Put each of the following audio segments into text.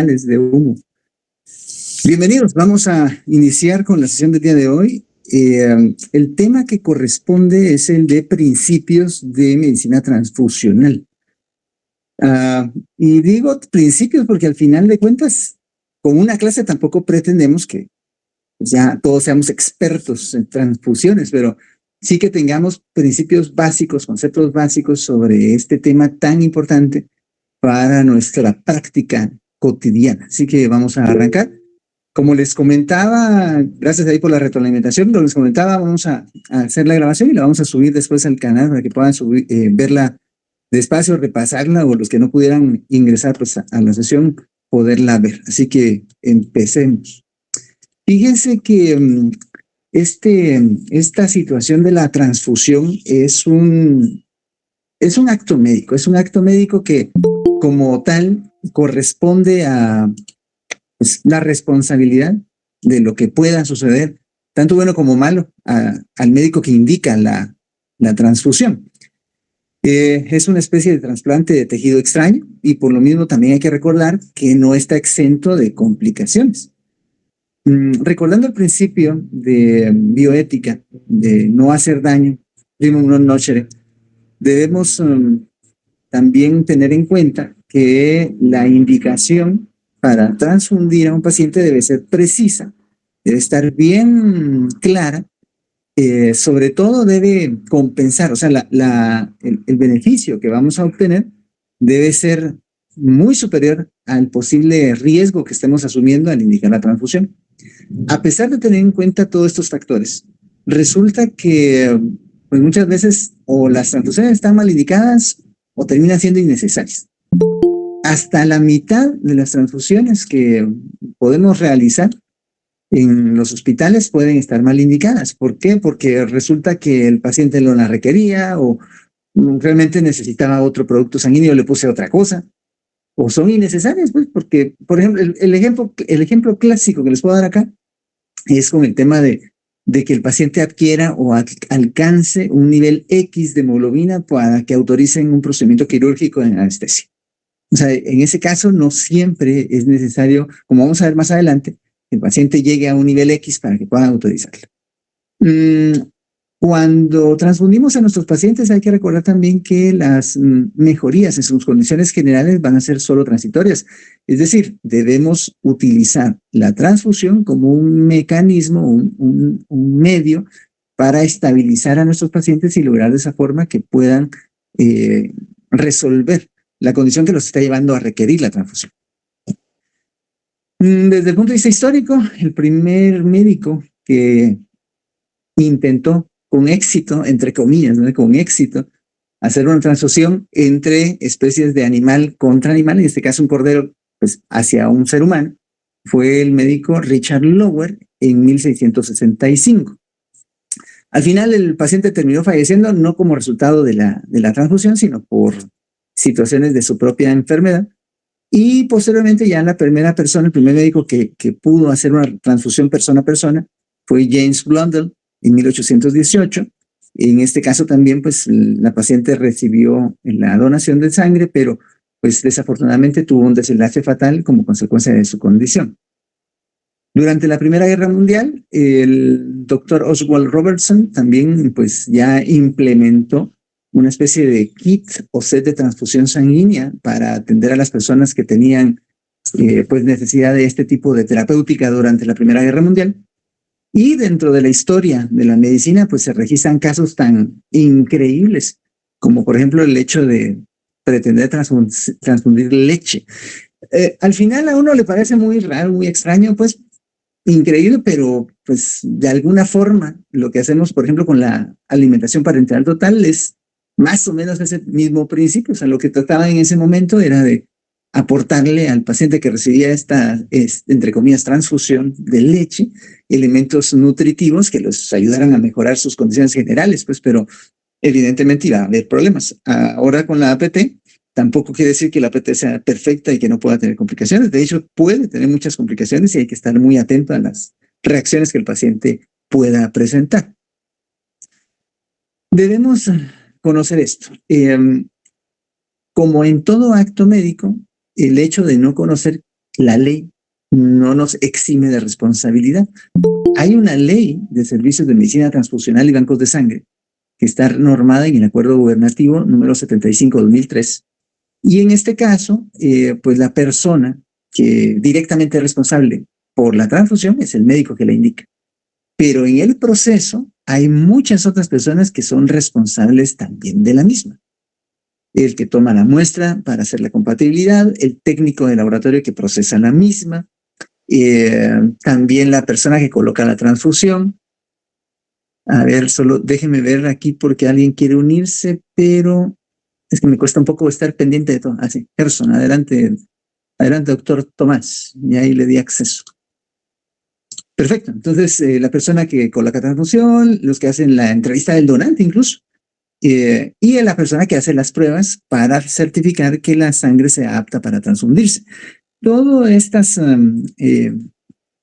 De humo. Bienvenidos, vamos a iniciar con la sesión del día de hoy. El tema que corresponde es el de principios de medicina transfusional. Y digo principios porque al final de cuentas, con una clase tampoco pretendemos que ya todos seamos expertos en transfusiones, pero sí que tengamos principios básicos, conceptos básicos sobre este tema tan importante para nuestra práctica cotidiana. Así que vamos a arrancar. Como les comentaba, gracias ahí por la retroalimentación, como les comentaba, vamos a hacer la grabación y la vamos a subir después al canal para que puedan verla despacio, repasarla, o los que no pudieran ingresar pues, a la sesión, poderla ver. Así que empecemos. Fíjense que esta situación de la transfusión es un acto médico que como tal corresponde a pues, la responsabilidad de lo que pueda suceder, tanto bueno como malo, al médico que indica la transfusión. Es una especie de trasplante de tejido extraño y por lo mismo también hay que recordar que no está exento de complicaciones. Recordando el principio de bioética, de no hacer daño, primum non nocere, debemos también tener en cuenta que la indicación para transfundir a un paciente debe ser precisa, debe estar bien clara, sobre todo debe compensar, o sea, el beneficio que vamos a obtener debe ser muy superior al posible riesgo que estemos asumiendo al indicar la transfusión. A pesar de tener en cuenta todos estos factores, resulta que pues muchas veces o las transfusiones están mal indicadas o terminan siendo innecesarias. Hasta la mitad de las transfusiones que podemos realizar en los hospitales pueden estar mal indicadas. ¿Por qué? Porque resulta que el paciente no la requería o realmente necesitaba otro producto sanguíneo, le puse otra cosa, o son innecesarias, pues, porque, por ejemplo, el ejemplo clásico que les puedo dar acá es con el tema de que el paciente adquiera o alcance un nivel X de hemoglobina para que autoricen un procedimiento quirúrgico en anestesia. O sea, en ese caso no siempre es necesario, como vamos a ver más adelante, que el paciente llegue a un nivel X para que puedan autorizarlo. Cuando transfundimos a nuestros pacientes hay que recordar también que las mejorías en sus condiciones generales van a ser solo transitorias. Es decir, debemos utilizar la transfusión como un mecanismo, un medio para estabilizar a nuestros pacientes y lograr de esa forma que puedan resolver la condición que los está llevando a requerir la transfusión. Desde el punto de vista histórico, el primer médico que intentó con éxito, entre comillas, ¿no? Con éxito, hacer una transfusión entre especies de animal contra animal, en este caso un cordero, pues hacia un ser humano, fue el médico Richard Lower en 1665. Al final el paciente terminó falleciendo no como resultado de la transfusión, sino por situaciones de su propia enfermedad. Y posteriormente ya la primera persona, el primer médico que pudo hacer una transfusión persona a persona fue James Blundell en 1818. En este caso también pues la paciente recibió la donación de sangre, pero pues desafortunadamente tuvo un desenlace fatal como consecuencia de su condición. Durante la Primera Guerra Mundial, el doctor Oswald Robertson también pues ya implementó una especie de kit o set de transfusión sanguínea para atender a las personas que tenían pues necesidad de este tipo de terapéutica durante la Primera Guerra Mundial. Y dentro de la historia de la medicina pues se registran casos tan increíbles como por ejemplo el hecho de pretender transfundir leche. Al final a uno le parece muy raro, muy extraño, pues increíble, pero pues de alguna forma lo que hacemos, por ejemplo, con la alimentación parenteral total es más o menos ese mismo principio. O sea, lo que trataba en ese momento era de aportarle al paciente que recibía esta, entre comillas, transfusión de leche, elementos nutritivos que los ayudaran a mejorar sus condiciones generales, pues, pero evidentemente iba a haber problemas. Ahora con la APT, tampoco quiere decir que la APT sea perfecta y que no pueda tener complicaciones. De hecho, puede tener muchas complicaciones y hay que estar muy atento a las reacciones que el paciente pueda presentar. Debemos conocer esto. Como en todo acto médico, el hecho de no conocer la ley no nos exime de responsabilidad. Hay una ley de servicios de medicina transfusional y bancos de sangre que está normada en el Acuerdo Gubernativo número 75/2003. Y en este caso, pues la persona que directamente es responsable por la transfusión es el médico que la indica. Pero en el proceso hay muchas otras personas que son responsables también de la misma. El que toma la muestra para hacer la compatibilidad, el técnico de laboratorio que procesa la misma, también la persona que coloca la transfusión. A ver, solo déjeme ver aquí porque alguien quiere unirse, pero es que me cuesta un poco estar pendiente de todo. Ah, sí, Gerson, adelante, doctor Tomás, y ahí le di acceso. Perfecto, entonces la persona que coloca transfusión, los que hacen la entrevista del donante incluso, y la persona que hace las pruebas para certificar que la sangre sea apta para transfundirse. Todas estas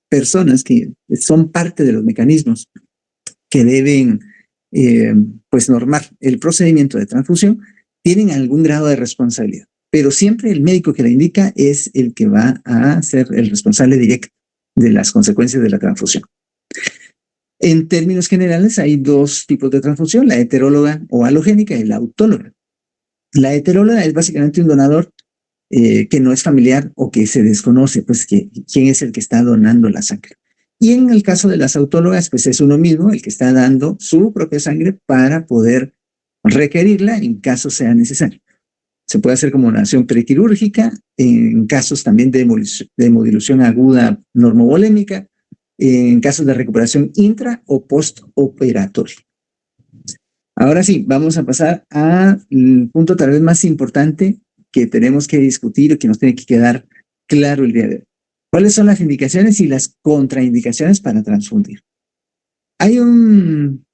personas que son parte de los mecanismos que deben pues normar el procedimiento de transfusión, tienen algún grado de responsabilidad, pero siempre el médico que la indica es el que va a ser el responsable directo de las consecuencias de la transfusión. En términos generales, hay dos tipos de transfusión, la heteróloga o halogénica y la autóloga. La heteróloga es básicamente un donador que no es familiar o que se desconoce, pues, quién es el que está donando la sangre. Y en el caso de las autólogas, pues es uno mismo el que está dando su propia sangre para poder requerirla en caso sea necesario. Se puede hacer como donación prequirúrgica, en casos también de hemodilución aguda normovolémica, en casos de recuperación intra o postoperatoria. Ahora sí, vamos a pasar al punto tal vez más importante que tenemos que discutir o que nos tiene que quedar claro el día de hoy. ¿Cuáles son las indicaciones y las contraindicaciones para transfundir? Hay un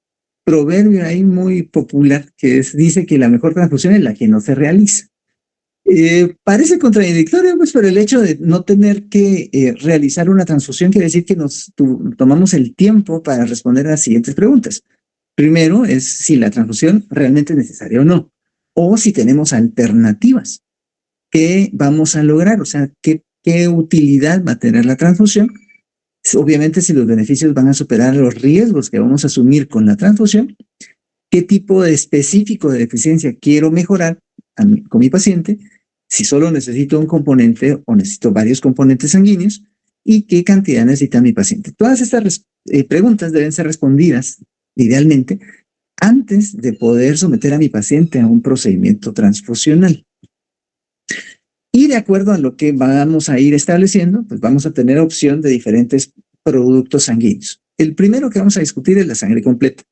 proverbio ahí muy popular que dice que la mejor transfusión es la que no se realiza. Parece contradictorio, pues, pero el hecho de no tener que realizar una transfusión quiere decir que nos tomamos el tiempo para responder a las siguientes preguntas. Primero es si la transfusión realmente es necesaria o no, o si tenemos alternativas. ¿Qué vamos a lograr? O sea, ¿qué utilidad va a tener la transfusión? Obviamente, si los beneficios van a superar los riesgos que vamos a asumir con la transfusión, ¿qué tipo de específico de deficiencia quiero mejorar con mi paciente? Si solo necesito un componente o necesito varios componentes sanguíneos, y qué cantidad necesita mi paciente. Todas estas preguntas deben ser respondidas, idealmente, antes de poder someter a mi paciente a un procedimiento transfusional. Y de acuerdo a lo que vamos a ir estableciendo, pues vamos a tener opción de diferentes productos sanguíneos. El primero que vamos a discutir es la sangre completa.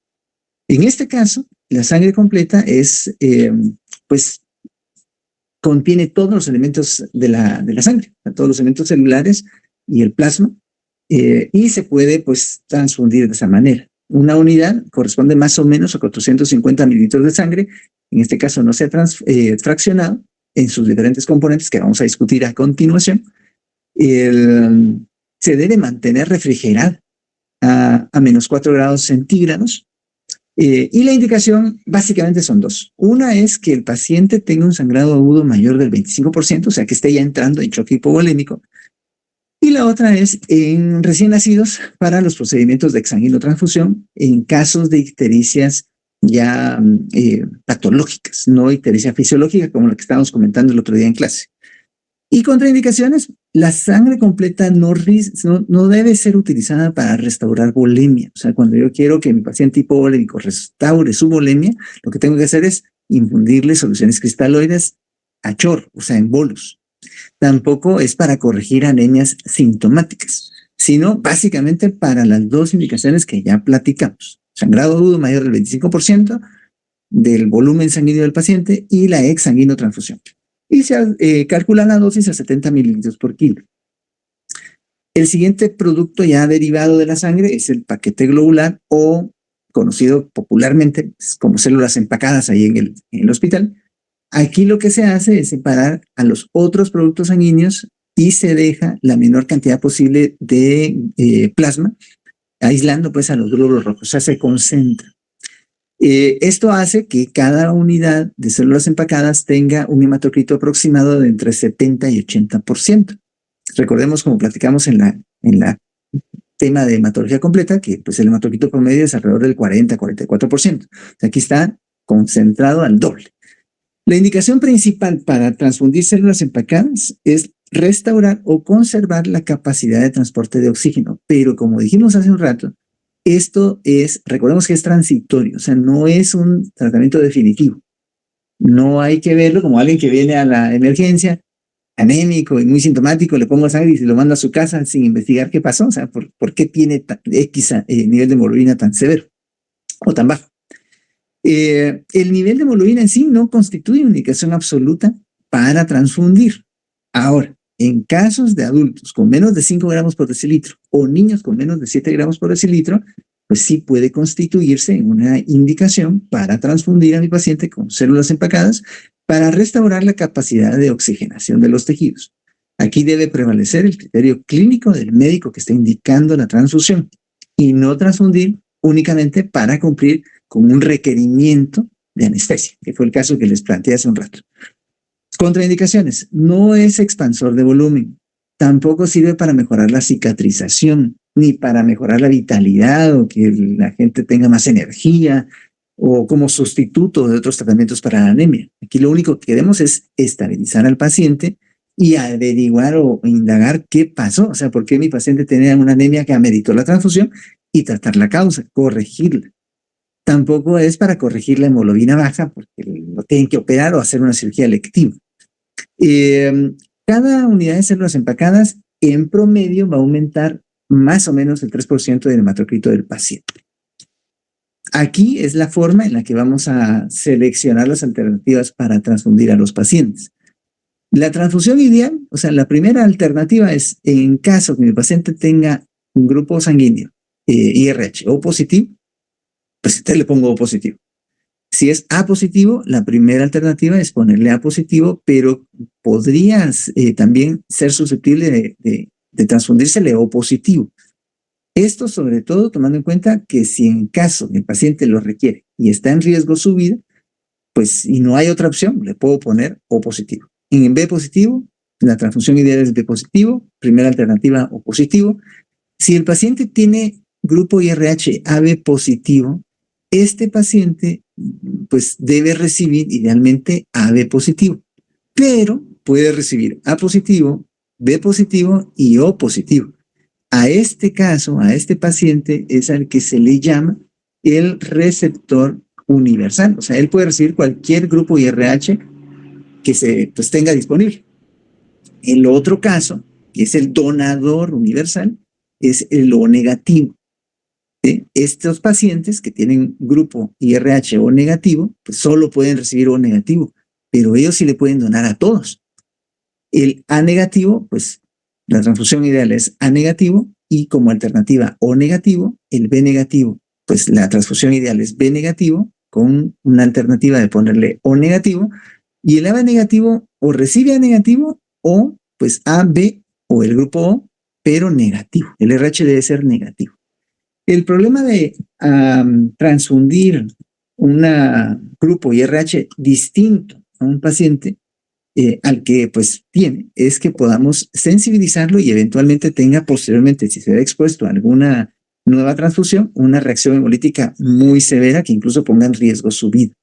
En este caso, la sangre completa es, pues, contiene todos los elementos de la sangre, todos los elementos celulares y el plasma, y se puede, pues, transfundir de esa manera. Una unidad corresponde más o menos a 450 mililitros de sangre. En este caso no se ha fraccionado en sus diferentes componentes que vamos a discutir a continuación. Se debe mantener refrigerada a menos 4 grados centígrados. Y la indicación básicamente son dos. Una es que el paciente tenga un sangrado agudo mayor del 25%, o sea que esté ya entrando en choque hipovolémico. Y la otra es en recién nacidos para los procedimientos de exsanguinotransfusión en casos de ictericias ya patológicas, no ictericia fisiológica como la que estábamos comentando el otro día en clase. Y contraindicaciones, la sangre completa no debe ser utilizada para restaurar volemia. O sea, cuando yo quiero que mi paciente hipovolémico restaure su volemia, lo que tengo que hacer es infundirle soluciones cristaloides a chorro, o sea, en bolos. Tampoco es para corregir anemias sintomáticas, sino básicamente para las dos indicaciones que ya platicamos. Sangrado agudo mayor del 25% del volumen sanguíneo del paciente y la exsanguinotransfusión. Y se calcula la dosis a 70 mililitros por kilo. El siguiente producto ya derivado de la sangre es el paquete globular, o conocido popularmente como células empacadas ahí en el hospital. Aquí lo que se hace es separar a los otros productos sanguíneos y se deja la menor cantidad posible de plasma, aislando pues a los glóbulos rojos, o sea, se concentra. Esto hace que cada unidad de células empacadas tenga un hematocrito aproximado de entre 70 y 80%. Recordemos, como platicamos en la tema de hematología completa, que pues el hematocrito promedio es alrededor del 40-44%. Aquí está concentrado al doble. La indicación principal para transfundir células empacadas es restaurar o conservar la capacidad de transporte de oxígeno. Pero como dijimos hace un rato, esto es, recordemos que es transitorio, o sea, no es un tratamiento definitivo. No hay que verlo como alguien que viene a la emergencia anémico y muy sintomático, le pongo sangre y se lo mando a su casa sin investigar qué pasó, o sea, por qué tiene X nivel de hemoglobina tan severo o tan bajo. El nivel de hemoglobina en sí no constituye una indicación absoluta para transfundir. Ahora, en casos de adultos con menos de 5 gramos por decilitro o niños con menos de 7 gramos por decilitro, pues sí puede constituirse en una indicación para transfundir a mi paciente con células empacadas para restaurar la capacidad de oxigenación de los tejidos. Aquí debe prevalecer el criterio clínico del médico que está indicando la transfusión y no transfundir únicamente para cumplir con un requerimiento de anestesia, que fue el caso que les planteé hace un rato. Contraindicaciones. No es expansor de volumen. Tampoco sirve para mejorar la cicatrización, ni para mejorar la vitalidad o que la gente tenga más energía o como sustituto de otros tratamientos para la anemia. Aquí lo único que queremos es estabilizar al paciente y averiguar o indagar qué pasó, o sea, por qué mi paciente tenía una anemia que ameritó la transfusión y tratar la causa, corregirla. Tampoco es para corregir la hemoglobina baja porque lo tienen que operar o hacer una cirugía electiva. Cada unidad de células empacadas en promedio va a aumentar más o menos el 3% del hematocrito del paciente. Aquí es la forma en la que vamos a seleccionar las alternativas para transfundir a los pacientes. La transfusión ideal, o sea, la primera alternativa es en caso que mi paciente tenga un grupo sanguíneo, IRH o positivo, pues entonces le pongo O positivo. Si es A positivo, la primera alternativa es ponerle A positivo, pero podría también ser susceptible de transfundírsele O positivo. Esto sobre todo tomando en cuenta que si en caso el paciente lo requiere y está en riesgo su vida, pues y no hay otra opción, le puedo poner O positivo. En B positivo, la transfusión ideal es B positivo, primera alternativa O positivo. Si el paciente tiene grupo IRH AB positivo, este paciente pues debe recibir idealmente AB positivo, pero puede recibir A positivo, B positivo y O positivo. A este caso, a este paciente es al que se le llama el receptor universal, o sea, él puede recibir cualquier grupo IRH que se pues, tenga disponible. El otro caso, que es el donador universal, es el O negativo. ¿Sí? Estos pacientes que tienen grupo IRH O negativo, pues solo pueden recibir O negativo, pero ellos sí le pueden donar a todos. El A negativo, pues la transfusión ideal es A negativo y como alternativa O negativo, el B negativo, pues la transfusión ideal es B negativo con una alternativa de ponerle O negativo y el AB negativo o recibe A negativo o pues AB o el grupo O, pero negativo. El RH debe ser negativo. El problema de transfundir un grupo IRH distinto a un paciente al que pues tiene es que podamos sensibilizarlo y eventualmente tenga posteriormente, si se ve expuesto a alguna nueva transfusión, una reacción hemolítica muy severa que incluso ponga en riesgo su vida.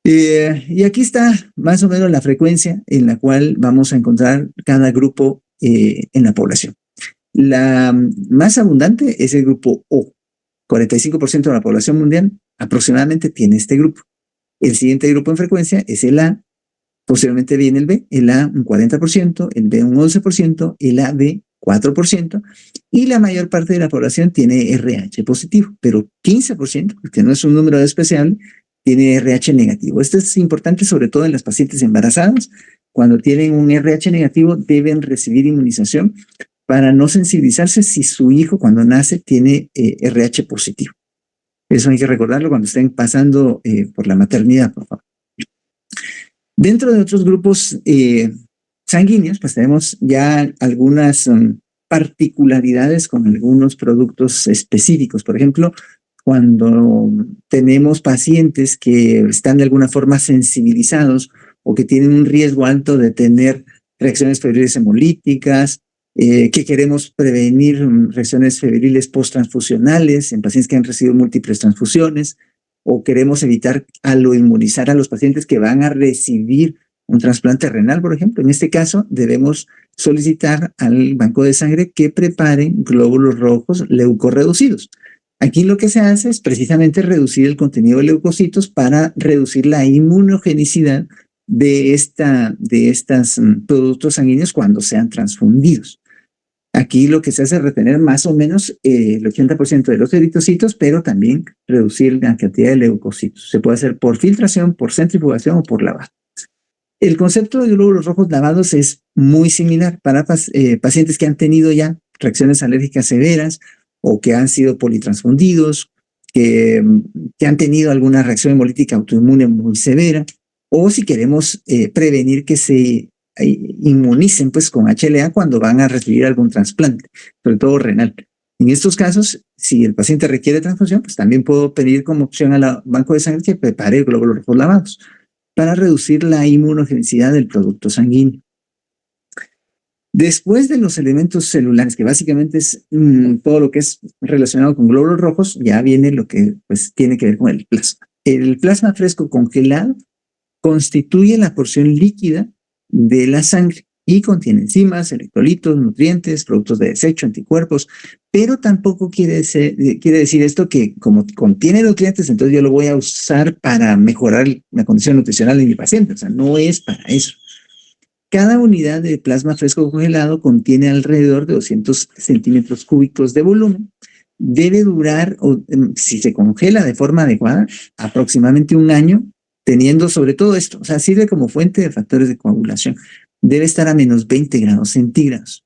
Y aquí está más o menos la frecuencia en la cual vamos a encontrar cada grupo en la población. La más abundante es el grupo O. 45% de la población mundial aproximadamente tiene este grupo. El siguiente grupo en frecuencia es el A. Posteriormente viene el B. El A un 40%, el B un 11%, el AB 4%. Y la mayor parte de la población tiene RH positivo, pero 15%, que no es un número despreciable, tiene RH negativo. Esto es importante sobre todo en las pacientes embarazadas. Cuando tienen un RH negativo deben recibir inmunización para no sensibilizarse si su hijo cuando nace tiene RH positivo. Eso hay que recordarlo cuando estén pasando por la maternidad, por favor. Dentro de otros grupos sanguíneos, pues tenemos ya algunas particularidades con algunos productos específicos. Por ejemplo, cuando tenemos pacientes que están de alguna forma sensibilizados o que tienen un riesgo alto de tener reacciones febriles hemolíticas, que queremos prevenir reacciones febriles post-transfusionales en pacientes que han recibido múltiples transfusiones, o queremos evitar aloinmunizar a los pacientes que van a recibir un trasplante renal, por ejemplo. En este caso, debemos solicitar al banco de sangre que preparen glóbulos rojos leucorreducidos. Aquí lo que se hace es precisamente reducir el contenido de leucocitos para reducir la inmunogenicidad de estos productos sanguíneos cuando sean transfundidos. Aquí lo que se hace es retener más o menos el 80% de los eritrocitos, pero también reducir la cantidad de leucocitos. Se puede hacer por filtración, por centrifugación o por lavado. El concepto de glóbulos rojos lavados es muy similar para pacientes que han tenido ya reacciones alérgicas severas o que han sido politransfundidos, que han tenido alguna reacción hemolítica autoinmune muy severa, o si queremos prevenir que se inmunicen pues con HLA cuando van a recibir algún trasplante, sobre todo renal. En estos casos, si el paciente requiere transfusión, pues también puedo pedir como opción al banco de sangre que prepare glóbulos rojos lavados para reducir la inmunogenicidad del producto sanguíneo. Después de los elementos celulares, que básicamente es todo lo que es relacionado con glóbulos rojos, ya viene lo que pues tiene que ver con el plasma. El plasma fresco congelado constituye la porción líquida de la sangre y contiene enzimas, electrolitos, nutrientes, productos de desecho, anticuerpos, pero tampoco quiere decir esto que como contiene nutrientes, entonces yo lo voy a usar para mejorar la condición nutricional de mi paciente. O sea, no es para eso. Cada unidad de plasma fresco congelado contiene alrededor de 200 centímetros cúbicos de volumen. Debe durar, si se congela de forma adecuada, aproximadamente un año, teniendo sobre todo esto, o sea, sirve como fuente de factores de coagulación. Debe estar a menos 20 grados centígrados.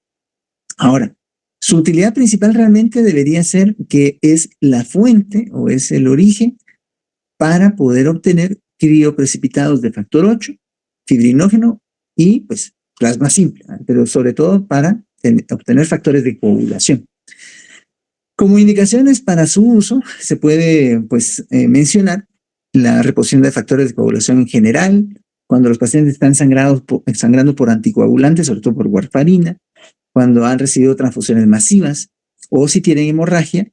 Ahora, su utilidad principal realmente debería ser que es la fuente o es el origen para poder obtener crioprecipitados de factor 8, fibrinógeno y pues plasma simple, pero sobre todo para obtener factores de coagulación. Como indicaciones para su uso, se puede pues mencionar la reposición de factores de coagulación en general, cuando los pacientes están sangrando por anticoagulantes, sobre todo por warfarina, cuando han recibido transfusiones masivas, o si tienen hemorragia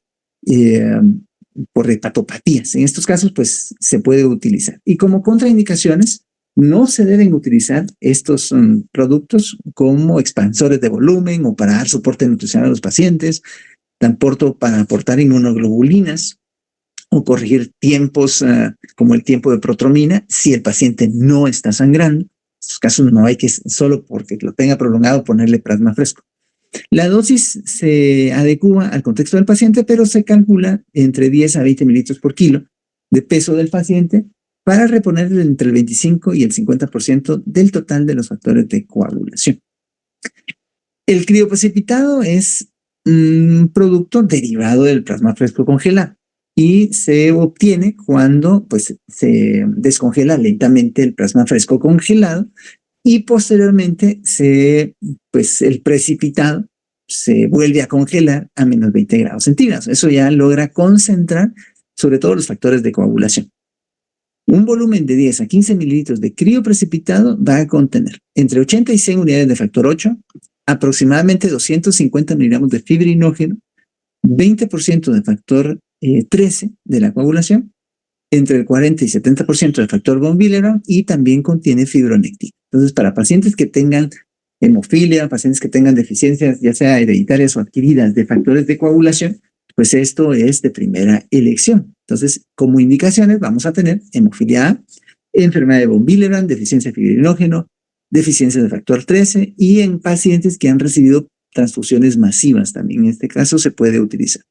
por hepatopatías. En estos casos, pues, se puede utilizar. Y como contraindicaciones, no se deben utilizar estos productos como expansores de volumen o para dar soporte nutricional a los pacientes, tampoco para aportar inmunoglobulinas, o corregir tiempos como el tiempo de protromina si el paciente no está sangrando. En estos casos no hay que, solo porque lo tenga prolongado, ponerle plasma fresco. La dosis se adecua al contexto del paciente, pero se calcula entre 10 a 20 mililitros por kilo de peso del paciente para reponer entre el 25 y el 50% del total de los factores de coagulación. El crioprecipitado es un producto derivado del plasma fresco congelado y se obtiene cuando pues, se descongela lentamente el plasma fresco congelado y posteriormente el precipitado se vuelve a congelar a menos 20 grados centígrados. Eso ya logra concentrar sobre todo los factores de coagulación. Un volumen de 10 a 15 mililitros de crioprecipitado va a contener entre 80 y 100 unidades de factor 8, aproximadamente 250 miligramos de fibrinógeno, 20% de factor 13 de la coagulación, entre el 40 y 70% de factor von Willebrand y también contiene fibronectina. Entonces, para pacientes que tengan hemofilia, pacientes que tengan deficiencias, ya sea hereditarias o adquiridas de factores de coagulación, pues esto es de primera elección. Entonces, como indicaciones vamos a tener hemofilia A, enfermedad de von Willebrand, deficiencia de fibrinógeno, deficiencia de factor 13 y en pacientes que han recibido transfusiones masivas también. En este caso se puede utilizar.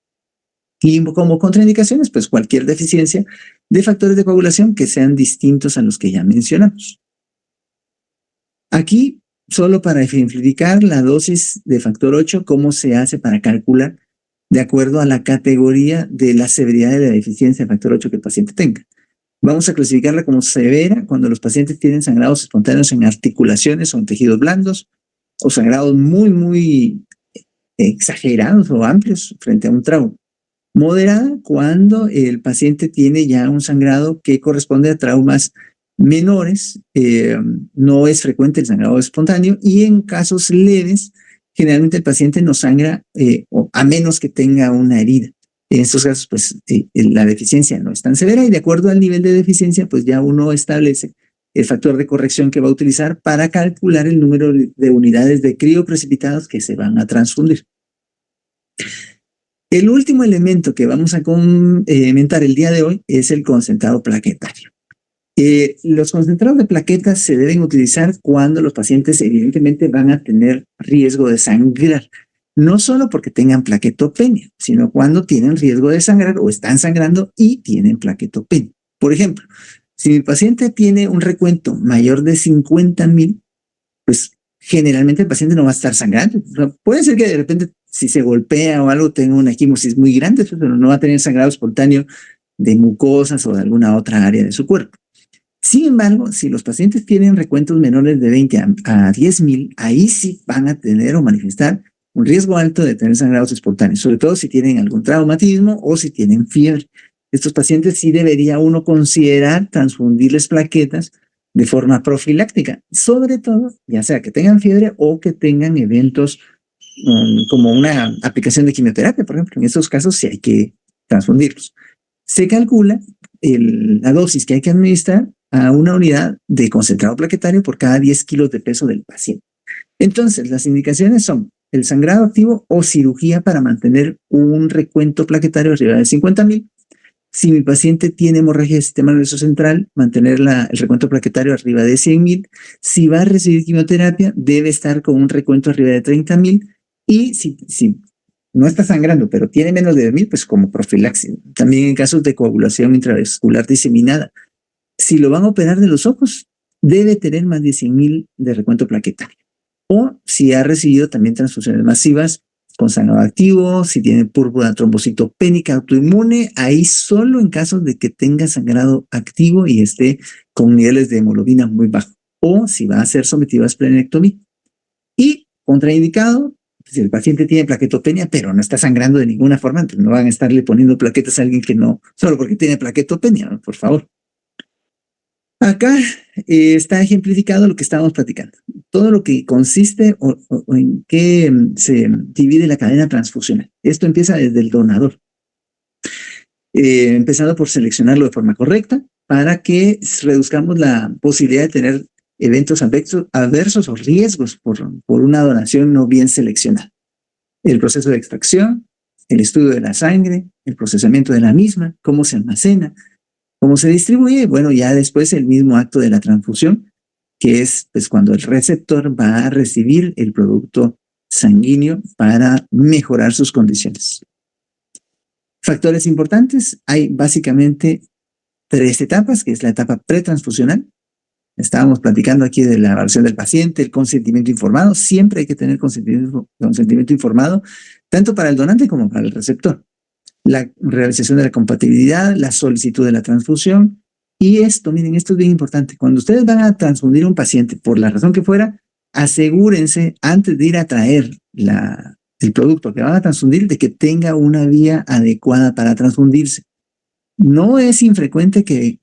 Y como contraindicaciones, pues cualquier deficiencia de factores de coagulación que sean distintos a los que ya mencionamos. Aquí, solo para ejemplificar la dosis de factor 8, cómo se hace para calcular de acuerdo a la categoría de la severidad de la deficiencia de factor 8 que el paciente tenga. Vamos a clasificarla como severa cuando los pacientes tienen sangrados espontáneos en articulaciones o en tejidos blandos, o sangrados muy exagerados o amplios frente a un trauma. Moderada cuando el paciente tiene ya un sangrado que corresponde a traumas menores, no es frecuente el sangrado espontáneo, y en casos leves, generalmente el paciente no sangra a menos que tenga una herida. En estos casos, pues la deficiencia no es tan severa, y de acuerdo al nivel de deficiencia, pues ya uno establece el factor de corrección que va a utilizar para calcular el número de unidades de crioprecipitados que se van a transfundir. El último elemento que vamos a comentar el día de hoy es el concentrado plaquetario. Los concentrados de plaquetas se deben utilizar cuando los pacientes evidentemente van a tener riesgo de sangrar. No solo porque tengan plaquetopenia, sino cuando tienen riesgo de sangrar o están sangrando y tienen plaquetopenia. Por ejemplo, si mi paciente tiene un recuento mayor de 50,000, pues generalmente el paciente no va a estar sangrando. O sea, puede ser que de repente si se golpea o algo tenga una equimosis muy grande, pero no va a tener sangrado espontáneo de mucosas o de alguna otra área de su cuerpo. Sin embargo, si los pacientes tienen recuentos menores de 20 a 10,000, ahí sí van a tener o manifestar un riesgo alto de tener sangrados espontáneos, sobre todo si tienen algún traumatismo o si tienen fiebre. Estos pacientes sí debería uno considerar transfundirles plaquetas de forma profiláctica, sobre todo ya sea que tengan fiebre o que tengan eventos como una aplicación de quimioterapia, por ejemplo. En estos casos sí hay que transfundirlos. Se calcula la dosis que hay que administrar a una unidad de concentrado plaquetario por cada 10 kilos de peso del paciente. Entonces, las indicaciones son el sangrado activo o cirugía para mantener un recuento plaquetario arriba de 50,000. Si mi paciente tiene hemorragia del sistema nervioso central, mantener el recuento plaquetario arriba de 100,000. Si va a recibir quimioterapia, debe estar con un recuento arriba de 30,000. Y si no está sangrando, pero tiene menos de 10,000, pues como profilaxis. También en casos de coagulación intravascular diseminada. Si lo van a operar de los ojos, debe tener más de 100,000 de recuento plaquetario. O si ha recibido también transfusiones masivas con sangrado activo, si tiene púrpura trombocitopénica autoinmune, ahí solo en casos de que tenga sangrado activo y esté con niveles de hemoglobina muy bajos. O si va a ser sometido a esplenectomía. Y contraindicado, si el paciente tiene plaquetopenia, pero no está sangrando de ninguna forma, entonces no van a estarle poniendo plaquetas a alguien que no, solo porque tiene plaquetopenia, ¿no? Por favor. Acá está ejemplificado lo que estábamos platicando. Todo lo que consiste o en qué se divide la cadena transfusional. Esto empieza desde el donador. Empezando por seleccionarlo de forma correcta para que reduzcamos la posibilidad de tener eventos adversos o riesgos por una donación no bien seleccionada. El proceso de extracción, el estudio de la sangre, el procesamiento de la misma, cómo se almacena, cómo se distribuye, bueno, ya después el mismo acto de la transfusión, que es pues cuando el receptor va a recibir el producto sanguíneo para mejorar sus condiciones. Factores importantes, hay básicamente 3 etapas, que es la etapa pretransfusional. Estábamos platicando aquí de la evaluación del paciente, el consentimiento informado. Siempre hay que tener consentimiento informado, tanto para el donante como para el receptor. La realización de la compatibilidad, la solicitud de la transfusión. Y esto, miren, esto es bien importante. Cuando ustedes van a transfundir a un paciente, por la razón que fuera, asegúrense antes de ir a traer el producto que van a transfundir de que tenga una vía adecuada para transfundirse. No es infrecuente que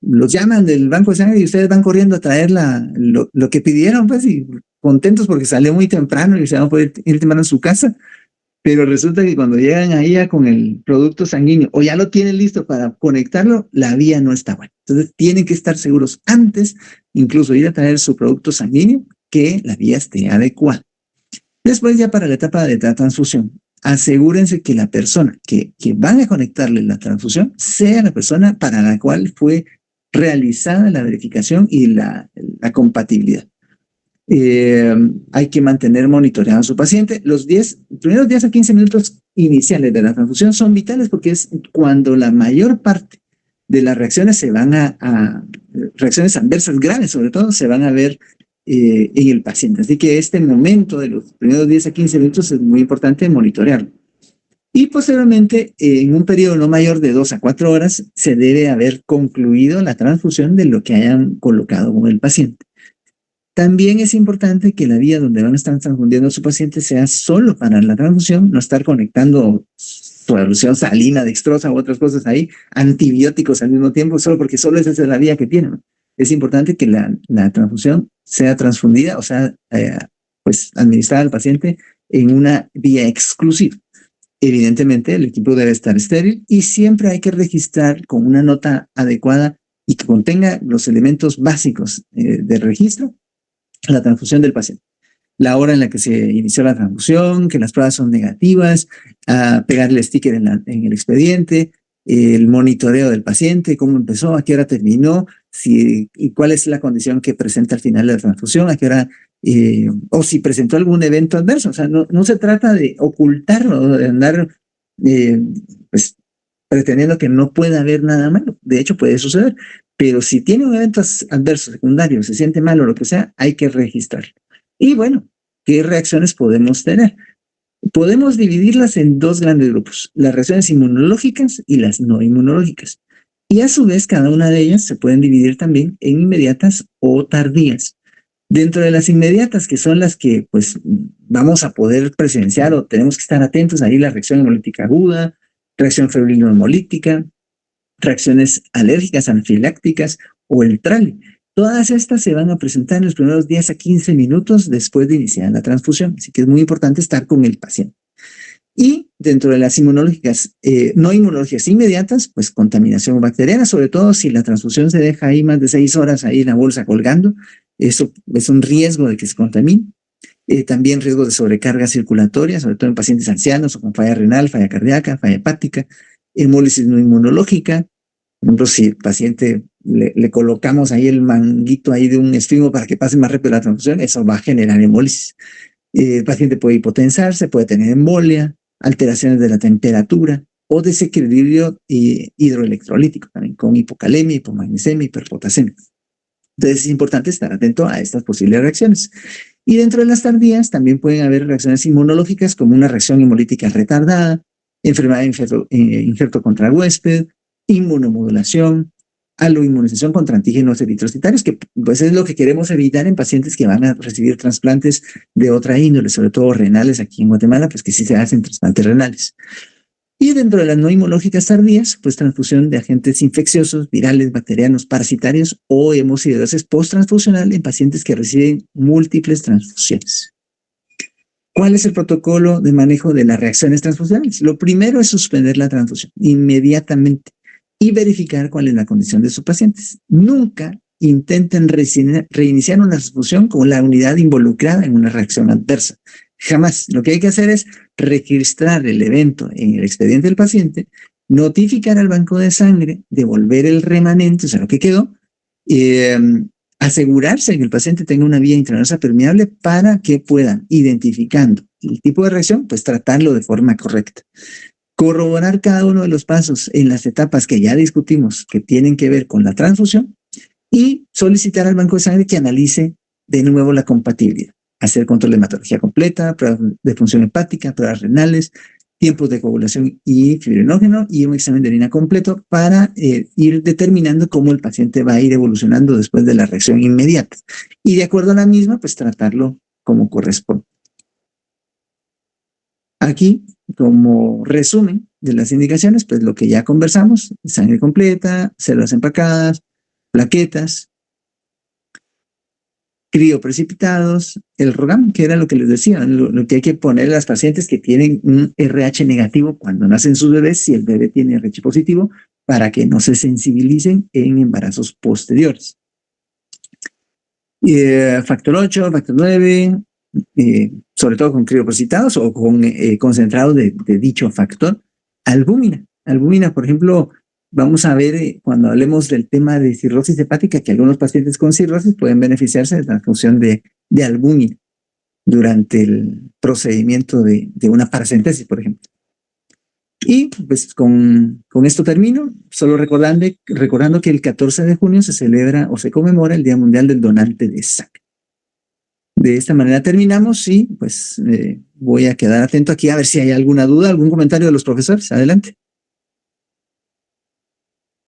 los llaman del banco de sangre y ustedes van corriendo a traer lo que pidieron, pues, y contentos porque salió muy temprano y se van a poder ir temprano a su casa. Pero resulta que cuando llegan ahí ya con el producto sanguíneo o ya lo tienen listo para conectarlo, la vía no está buena. Entonces tienen que estar seguros antes, incluso ir a traer su producto sanguíneo, que la vía esté adecuada. Después ya para la etapa de la transfusión, asegúrense que la persona que van a conectarle la transfusión sea la persona para la cual fue realizada la verificación y la compatibilidad. Hay que mantener monitoreado a su paciente. Los primeros 10 a 15 minutos iniciales de la transfusión son vitales porque es cuando la mayor parte de las reacciones reacciones adversas graves, sobre todo, se van a ver en el paciente. Así que este momento de los primeros 10 a 15 minutos es muy importante monitorearlo. Y posteriormente, en un periodo no mayor de 2 a 4 horas, se debe haber concluido la transfusión de lo que hayan colocado con el paciente. También es importante que la vía donde van a estar transfundiendo a su paciente sea solo para la transfusión, no estar conectando solución salina, dextrosa u otras cosas ahí, antibióticos al mismo tiempo, solo porque solo esa es la vía que tienen. es importante que la transfusión sea transfundida, o sea, pues administrada al paciente en una vía exclusiva. Evidentemente, el equipo debe estar estéril y siempre hay que registrar con una nota adecuada y que contenga los elementos básicos del registro la transfusión del paciente. La hora en la que se inició la transfusión, que las pruebas son negativas, pegarle sticker en el expediente, el monitoreo del paciente, cómo empezó, a qué hora terminó, y cuál es la condición que presenta al final de la transfusión, a qué hora, o si presentó algún evento adverso. O sea, no se trata de ocultarlo, de andar pues, pretendiendo que no pueda haber nada malo. De hecho, puede suceder. Pero si tiene un evento adverso secundario, se siente mal o lo que sea, hay que registrarlo. Y bueno, ¿qué reacciones podemos tener? Podemos dividirlas en dos grandes grupos, las reacciones inmunológicas y las no inmunológicas. Y a su vez, cada una de ellas se pueden dividir también en inmediatas o tardías. Dentro de las inmediatas, que son las que pues vamos a poder presenciar o tenemos que estar atentos, ahí la reacción hemolítica aguda, reacción febril hemolítica, reacciones alérgicas, anafilácticas o el TRALE. Todas estas se van a presentar en los primeros 10 a 15 minutos después de iniciar la transfusión, así que es muy importante estar con el paciente. Y dentro de las inmunológicas, no inmunológicas inmediatas, pues contaminación bacteriana, sobre todo si la transfusión se deja ahí más de 6 horas ahí en la bolsa colgando, eso es un riesgo de que se contamine. También riesgo de sobrecarga circulatoria, sobre todo en pacientes ancianos o con falla renal, falla cardíaca, falla hepática, hemólisis no inmunológica. Por ejemplo, si el paciente le colocamos ahí el manguito ahí de un esfigmo para que pase más rápido la transfusión, eso va a generar hemólisis. El paciente puede hipotensarse, puede tener embolia, alteraciones de la temperatura o desequilibrio hidroelectrolítico, también con hipocalemia, hipomagnesemia, hiperpotasemia. Entonces es importante estar atento a estas posibles reacciones. Y dentro de las tardías también pueden haber reacciones inmunológicas como una reacción hemolítica retardada, enfermedad de injerto contra el huésped, inmunomodulación, aloinmunización contra antígenos eritrocitarios, que pues es lo que queremos evitar en pacientes que van a recibir trasplantes de otra índole, sobre todo renales aquí en Guatemala, pues que sí se hacen trasplantes renales. Y dentro de las no inmunológicas tardías, pues transfusión de agentes infecciosos, virales, bacterianos, parasitarios o hemosiderosis posttransfusional en pacientes que reciben múltiples transfusiones. ¿Cuál es el protocolo de manejo de las reacciones transfusionales? Lo primero es suspender la transfusión inmediatamente y verificar cuál es la condición de sus pacientes. Nunca intenten reiniciar una transfusión con la unidad involucrada en una reacción adversa. Jamás. Lo que hay que hacer es registrar el evento en el expediente del paciente, notificar al banco de sangre, devolver el remanente, o sea, lo que quedó, asegurarse que el paciente tenga una vía intravenosa permeable para que puedan, identificando el tipo de reacción, pues tratarlo de forma correcta. Corroborar cada uno de los pasos en las etapas que ya discutimos que tienen que ver con la transfusión y solicitar al banco de sangre que analice de nuevo la compatibilidad. Hacer control de hematología completa, pruebas de función hepática, pruebas renales, tiempos de coagulación y fibrinógeno y un examen de orina completo para ir determinando cómo el paciente va a ir evolucionando después de la reacción inmediata. Y de acuerdo a la misma, pues tratarlo como corresponde. Aquí, como resumen de las indicaciones, pues lo que ya conversamos, sangre completa, células empacadas, plaquetas, crioprecipitados, el ROGAM, que era lo que les decía, lo que hay que poner a las pacientes que tienen un RH negativo cuando nacen sus bebés, si el bebé tiene RH positivo, para que no se sensibilicen en embarazos posteriores. Factor 8, factor 9, sobre todo con crioprecipitados o con concentrados de dicho factor. Albúmina. Albúmina, por ejemplo, vamos a ver cuando hablemos del tema de cirrosis hepática que algunos pacientes con cirrosis pueden beneficiarse de la transfusión de albúmina durante el procedimiento de una paracentesis, por ejemplo. Y pues con esto termino, solo recordando que el 14 de junio se celebra o se conmemora el Día Mundial del Donante de Sangre. De esta manera terminamos y pues voy a quedar atento aquí a ver si hay alguna duda, algún comentario de los profesores. Adelante.